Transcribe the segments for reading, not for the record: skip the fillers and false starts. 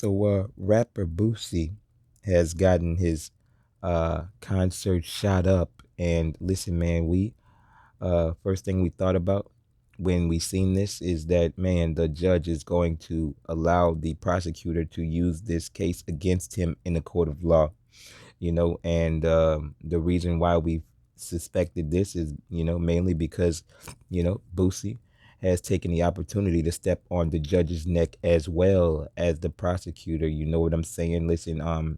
Rapper Boosie has gotten his concert shot up. And listen, man, we first thing we thought about when we seen this is that, man, the judge is going to allow the prosecutor to use this case against him in a court of law. And the reason why we suspected this is, mainly because, Boosie has taken the opportunity to step on the judge's neck as well as the prosecutor. You know what I'm saying? Listen,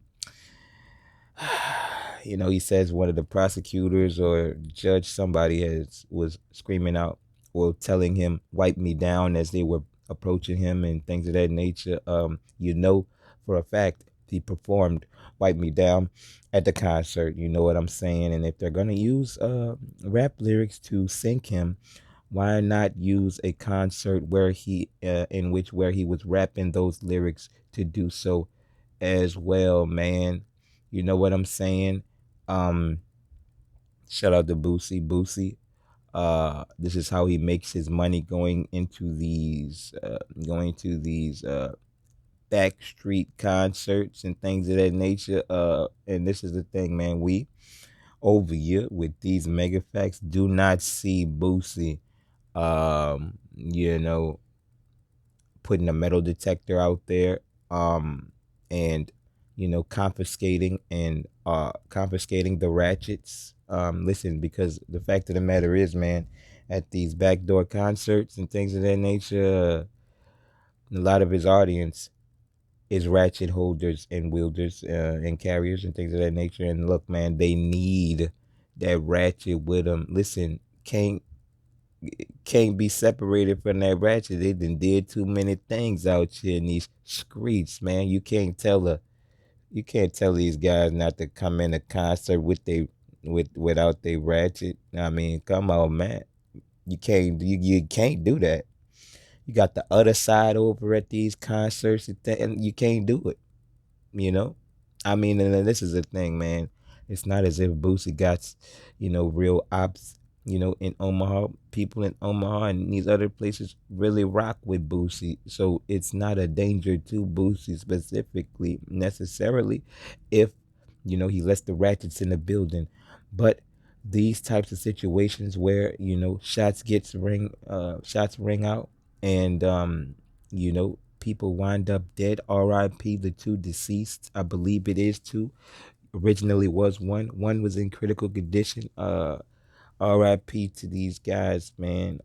he says one of the prosecutors or judge, somebody was screaming out or telling him, "Wipe me down," as they were approaching him and things of that nature. For a fact he performed "Wipe Me Down" at the concert. You know what I'm saying? And if they're gonna use rap lyrics to sync him, why not use a concert where he was rapping those lyrics to do so as well, man? You know what I'm saying? Um, Shout out to Boosie. This is how he makes his money, going to these backstreet concerts and things of that nature. And this is the thing, man. We over here with these mega facts do not see Boosie, um, you know, putting a metal detector out there, and confiscating the ratchets. Listen, because the fact of the matter is, man, at these backdoor concerts and things of that nature, a lot of his audience is ratchet holders and wielders, and carriers and things of that nature. And look, man, they need that ratchet with them. Listen, can't be separated from that ratchet. They did too many things out here in these streets, man. You can't tell these guys not to come in a concert without they ratchet. I mean, come on, man. You can't do that. You got the other side over at these concerts and you can't do it. You know, I mean, and then this is the thing, man. It's not as if Boosie got, real ops, in Omaha. People in Omaha and these other places really rock with Boosie. So it's not a danger to Boosie specifically, necessarily, if, he lets the ratchets in the building. But these types of situations where, shots ring out, and, people wind up dead. R.I.P. the two deceased. I believe it is two. Originally was one. One was in critical condition. R.I.P. to these guys, man.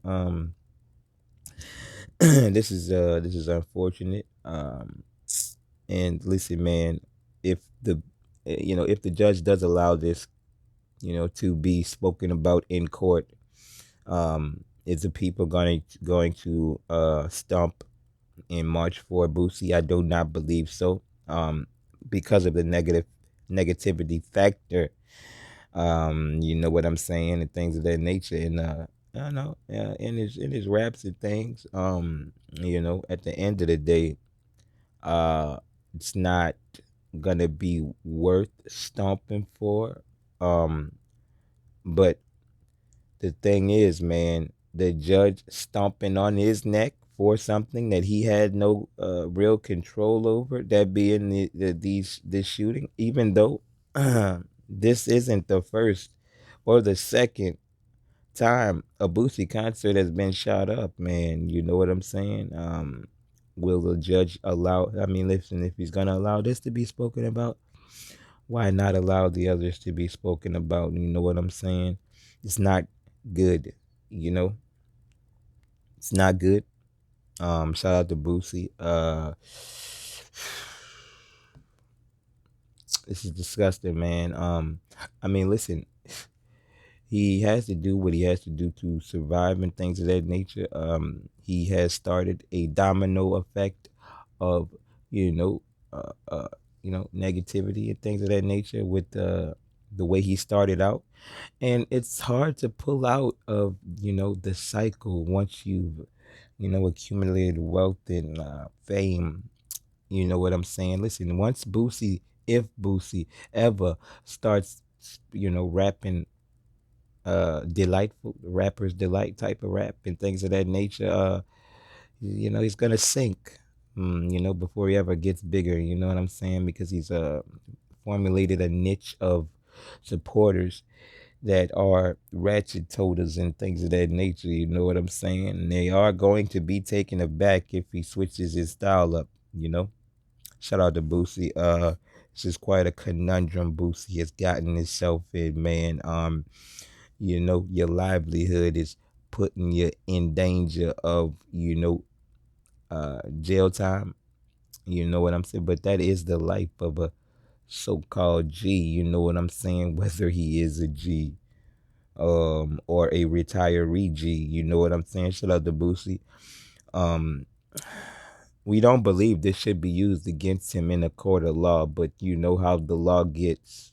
This is unfortunate. And listen, man, if the judge does allow this, to be spoken about in court, is the people going to stomp in March for Boosie? I do not believe so. Because of the negativity factor. You know what I'm saying, and things of that nature. And I don't know, in his raps and things. At the end of the day, uh, it's not gonna be worth stomping for. Um, but the thing is, man, the judge stomping on his neck for something that he had no real control over, that being this shooting, even though this isn't the first or the second time a Boosie concert has been shot up, man. You know what I'm saying? Will the judge allow? I mean, listen, if he's gonna allow this to be spoken about, why not allow the others to be spoken about? You know what I'm saying? It's not good. You know, it's not good. Shout out to Boosie. This is disgusting, man. I mean, listen, he has to do what he has to do to survive and things of that nature. He has started a domino effect of, you know, negativity and things of that nature with the way he started out. And it's hard to pull out of, the cycle once you've, accumulated wealth and fame. You know what I'm saying? Listen, if Boosie ever starts, rapping delightful rappers delight type of rap and things of that nature, he's gonna sink. before he ever gets bigger. You know what I'm saying? Because he's formulated a niche of supporters that are ratchet toters and things of that nature. You know what I'm saying? And they are going to be taken aback if he switches his style up. You know. Shout out to Boosie. This is quite a conundrum Boosie has gotten himself in, man. Your livelihood is putting you in danger of, jail time. You know what I'm saying? But that is the life of a so-called G. You know what I'm saying? Whether he is a G, or a retiree G. You know what I'm saying? Shout out to Boosie. Um, we don't believe this should be used against him in a court of law, but you know how the law gets.